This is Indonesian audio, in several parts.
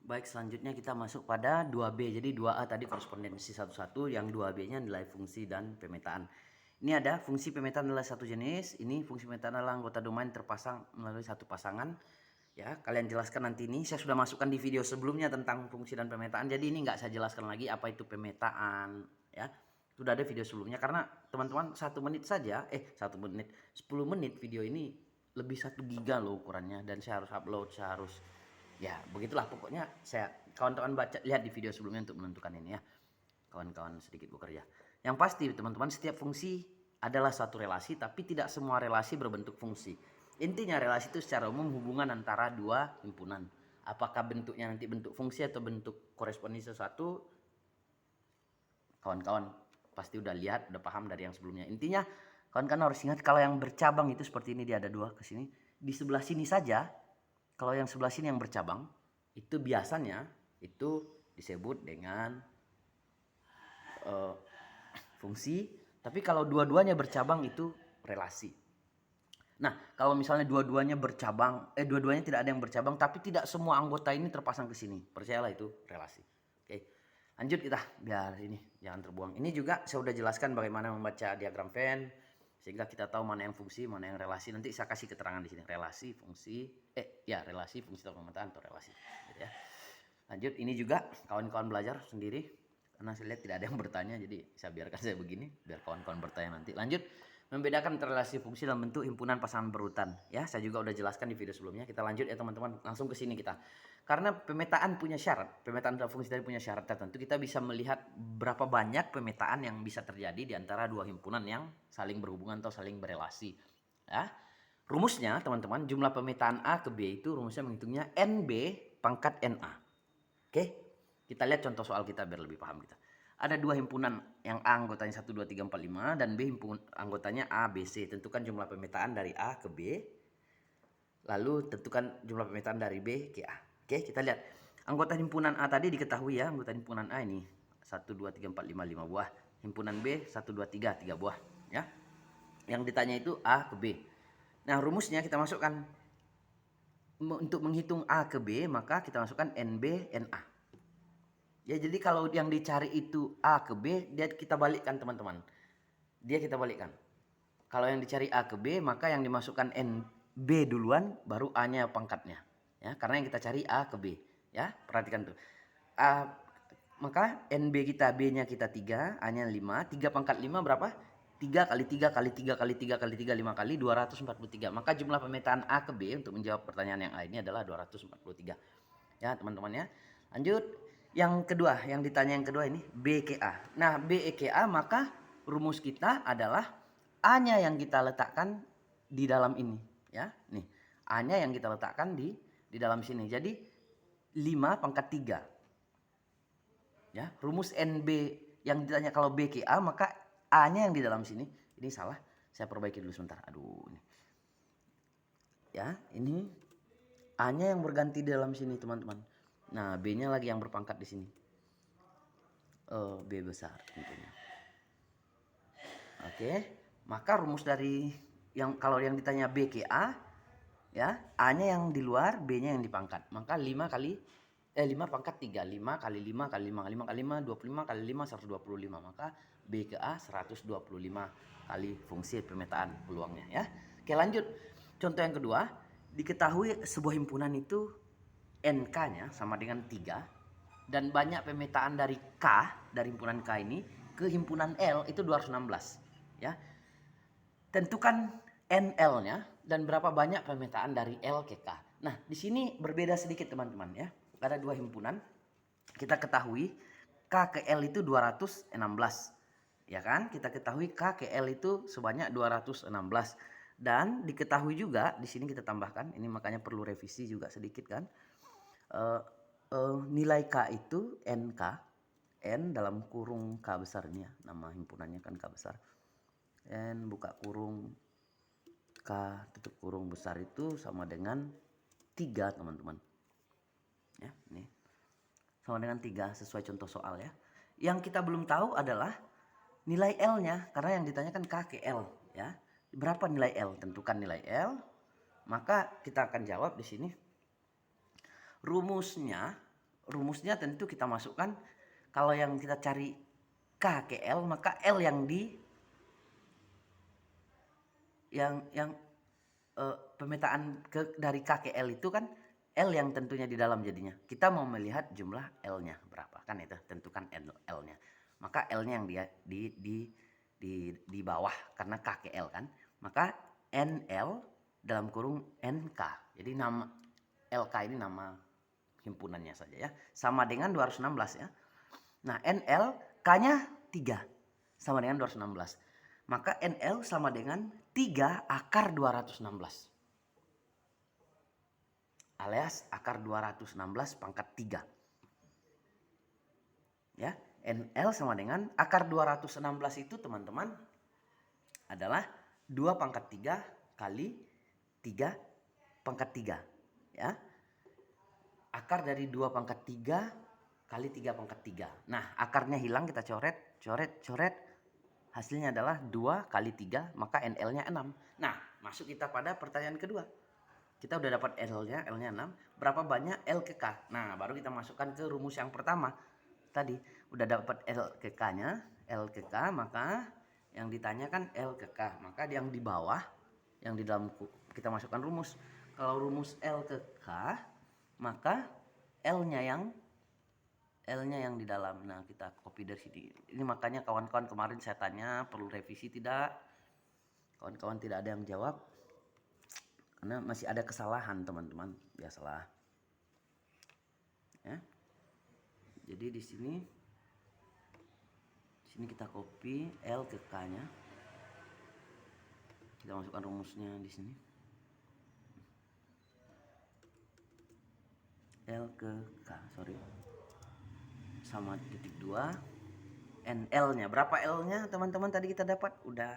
Baik, selanjutnya kita masuk pada 2B. Jadi 2A tadi korespondensi satu-satu, yang 2B-nya nilai fungsi dan pemetaan. Ini ada fungsi pemetaan adalah satu jenis, ini fungsi pemetaan adalah anggota domain terpasang melalui satu pasangan. Ya, kalian jelaskan nanti ini. Saya sudah masukkan di video sebelumnya tentang fungsi dan pemetaan. Jadi ini nggak saya jelaskan lagi apa itu pemetaan, ya. Sudah ada video sebelumnya karena teman-teman 1 menit saja, 1 menit, 10 menit video ini lebih 1 GB loh ukurannya, dan saya harus upload, saya harus, ya begitulah pokoknya. Saya kawan-kawan baca, lihat di video sebelumnya untuk menentukan ini ya, kawan-kawan sedikit bekerja. Yang pasti teman-teman, setiap fungsi adalah satu relasi, tapi tidak semua relasi berbentuk fungsi. Intinya relasi itu secara umum hubungan antara dua himpunan. Apakah bentuknya nanti bentuk fungsi atau bentuk korespondensi sesuatu, kawan-kawan pasti udah lihat, udah paham dari yang sebelumnya. Intinya kawan-kawan harus ingat kalau yang bercabang itu seperti ini, dia ada dua ke sini. Di sebelah sini saja, kalau yang sebelah sini yang bercabang, itu biasanya itu disebut dengan fungsi. Tapi kalau dua-duanya bercabang itu relasi. Nah, kalau misalnya dua-duanya bercabang, dua-duanya tidak ada yang bercabang, tapi tidak semua anggota ini terpasang ke sini, percayalah itu relasi. Oke, lanjut kita, biar ini jangan terbuang. Ini juga saya sudah jelaskan bagaimana membaca diagram Venn, sehingga kita tahu mana yang fungsi, mana yang relasi. Nanti saya kasih keterangan di sini, relasi, fungsi, relasi, fungsi atau pemetaan atau relasi. Gitu ya. Lanjut, ini juga kawan-kawan belajar sendiri, karena saya lihat tidak ada yang bertanya, jadi saya biarkan saya begini, biar kawan-kawan bertanya nanti. Lanjut, membedakan relasi fungsi dalam bentuk himpunan pasangan berurutan. Ya, saya juga udah jelaskan di video sebelumnya. Kita lanjut ya teman-teman, langsung ke sini kita. Karena pemetaan punya syarat, pemetaan dalam fungsi tadi punya syarat tertentu. Kita bisa melihat berapa banyak pemetaan yang bisa terjadi di antara dua himpunan yang saling berhubungan atau saling berelasi. Ya, rumusnya teman-teman, jumlah pemetaan A ke B itu rumusnya menghitungnya NB pangkat NA. Oke, kita lihat contoh soal kita biar lebih paham kita. Ada dua himpunan, yang A anggotanya 1, 2, 3, 4, 5, dan B himpunan anggotanya A, B, C. Tentukan jumlah pemetaan dari A ke B, lalu tentukan jumlah pemetaan dari B ke A. Oke, kita lihat. Anggota himpunan A tadi diketahui ya, anggota himpunan A ini 1, 2, 3, 4, 5, 5 buah. Himpunan B 1, 2, 3, 3 buah. Ya, yang ditanya itu A ke B. Nah, rumusnya kita masukkan. Untuk menghitung A ke B, maka kita masukkan NB, NA. Ya, jadi kalau yang dicari itu A ke B, dia kita balikkan teman-teman. Dia kita balikkan. Kalau yang dicari A ke B, maka yang dimasukkan NB duluan, baru A-nya pangkatnya. Ya, karena yang kita cari A ke B. Ya, perhatikan tuh. Maka NB kita, B-nya kita 3, A-nya 5. 3 pangkat 5 berapa? 3 kali 3 kali 3 kali 3 kali 3, 5 kali 243. Maka jumlah pemetaan A ke B untuk menjawab pertanyaan yang A ini adalah 243. Ya, teman-teman ya. Lanjut. Yang kedua, yang ditanya yang kedua ini B ke A. Nah, B ke A, maka rumus kita adalah A-nya yang kita letakkan di dalam ini, ya. Nih, A-nya yang kita letakkan di dalam sini. Jadi 5 pangkat 3. Ya, rumus NB yang ditanya kalau B ke A, maka A-nya yang di dalam sini. Ini salah. Saya perbaiki dulu sebentar. Aduh, ini. Ya, ini A-nya yang berganti di dalam sini, teman-teman. Nah, B-nya lagi yang berpangkat di sini. B besar tentunya. Oke, maka rumus dari yang kalau yang ditanya B ke A, ya, A-nya yang di luar, B-nya yang dipangkat. Maka 5 pangkat 3, 5 kali 5 kali 5 kali 5 kali 5, 25 kali 5, 125. Maka B ke A 125 kali fungsi pemetaan peluangnya ya. Oke, lanjut. Contoh yang kedua, diketahui sebuah himpunan itu NK-nya sama dengan 3, dan banyak pemetaan dari K, dari himpunan K ini ke himpunan L itu 216 ya. Tentukan NL-nya dan berapa banyak pemetaan dari L ke K. Nah, di sini berbeda sedikit teman-teman ya. Ada dua himpunan. Kita ketahui K ke L itu 216. Ya kan? Kita ketahui K ke L itu sebanyak 216. Dan diketahui juga di sini kita tambahkan, ini makanya perlu revisi juga sedikit kan. Nilai K itu NK, N dalam kurung K besar ini ya, nama himpunannya kan K besar. N buka kurung K tutup kurung besar itu sama dengan 3 teman-teman. Ya, ini sama dengan 3 sesuai contoh soal ya. Yang kita belum tahu adalah nilai L-nya, karena yang ditanyakan K ke L ya. Berapa nilai L? Tentukan nilai L. Maka kita akan jawab di sini. Rumusnya rumusnya tentu kita masukkan, kalau yang kita cari K ke L, maka L yang pemetaan dari K ke L itu kan L yang tentunya di dalam jadinya. Kita mau melihat jumlah L-nya berapa, kan itu tentukan L-nya. Maka L-nya yang di bawah karena K ke L kan. Maka NL dalam kurung NK. Jadi nama LK ini nama himpunannya saja ya. Sama dengan 216 ya. Nah, NL K-nya 3 sama dengan 216. Maka NL sama dengan 3 akar 216. Alias akar 216 pangkat 3. Ya, NL sama dengan akar 216 itu teman-teman adalah 2 pangkat 3 kali 3 pangkat 3. Ya. Akar dari 2 pangkat 3 kali 3 pangkat 3. Nah, akarnya hilang, kita coret. Hasilnya adalah 2 kali 3, maka NL-nya 6. Nah, masuk kita pada pertanyaan kedua. Kita udah dapat L-nya 6. Berapa banyak L ke K? Nah, baru kita masukkan ke rumus yang pertama. Tadi udah dapat L ke K-nya, maka yang ditanyakan L ke K. Maka yang di bawah, yang di dalam kita masukkan rumus. Kalau rumus L ke K, maka L-nya yang di dalam. Nah, kita copy dari sini. Ini makanya kawan-kawan kemarin saya tanya perlu revisi tidak? Kawan-kawan tidak ada yang jawab. Karena masih ada kesalahan, teman-teman. Biasalah. Ya. Jadi di sini kita copy L ke K-nya. Kita masukkan rumusnya di sini. L ke K, sama titik 2. NL-nya berapa L-nya teman-teman tadi kita dapat? Udah.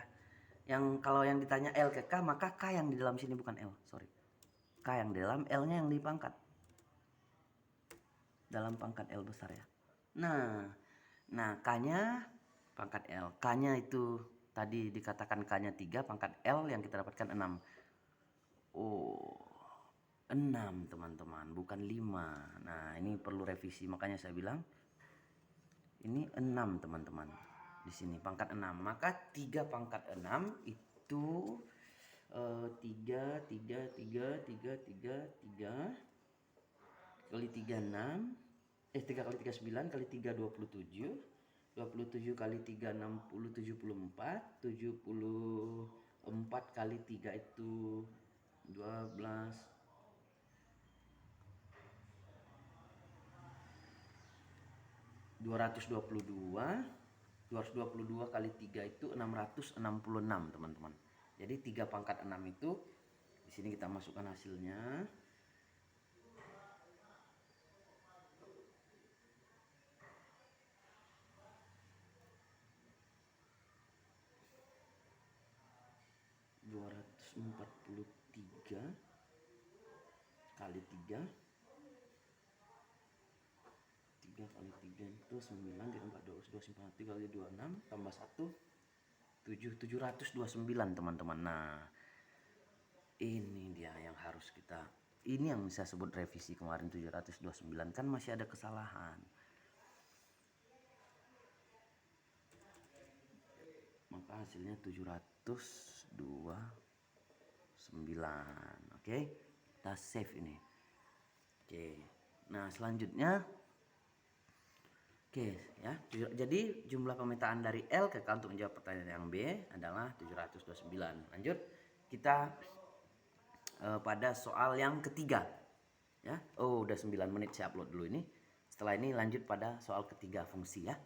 Kalau yang ditanya L ke K, maka K yang di dalam sini bukan L, K yang di dalam, L-nya yang di pangkat. Dalam pangkat L besar ya. Nah K-nya pangkat L. K-nya itu tadi dikatakan K-nya 3, pangkat L yang kita dapatkan 6. Oh, 6 teman-teman, bukan 5. Nah, ini perlu revisi, makanya saya bilang ini 6 teman-teman. Di sini pangkat 6. Maka 3 pangkat 6 itu 3 kali 3 6. 3 kali 3 9 kali 3 27. 27 kali 3 60 74. 74 kali 3 itu 12. 222 kali 3 itu 666 teman-teman. Jadi 3 pangkat 6 itu di sini kita masukkan hasilnya. ...243 kali 3 kali 3 itu 9, ditambah 253 kali 26 tambah 1 729 teman-teman. Nah, ini dia yang harus kita, ini yang saya sebut revisi kemarin 729, kan masih ada kesalahan. Maka hasilnya 729. Oke, kita save ini. Oke, nah selanjutnya, oke ya, jadi jumlah pemetaan dari L ke K untuk menjawab pertanyaan yang B adalah 729. Lanjut kita pada soal yang ketiga ya. Oh, udah 9 menit, saya upload dulu ini. Setelah ini lanjut pada soal ketiga, fungsi ya.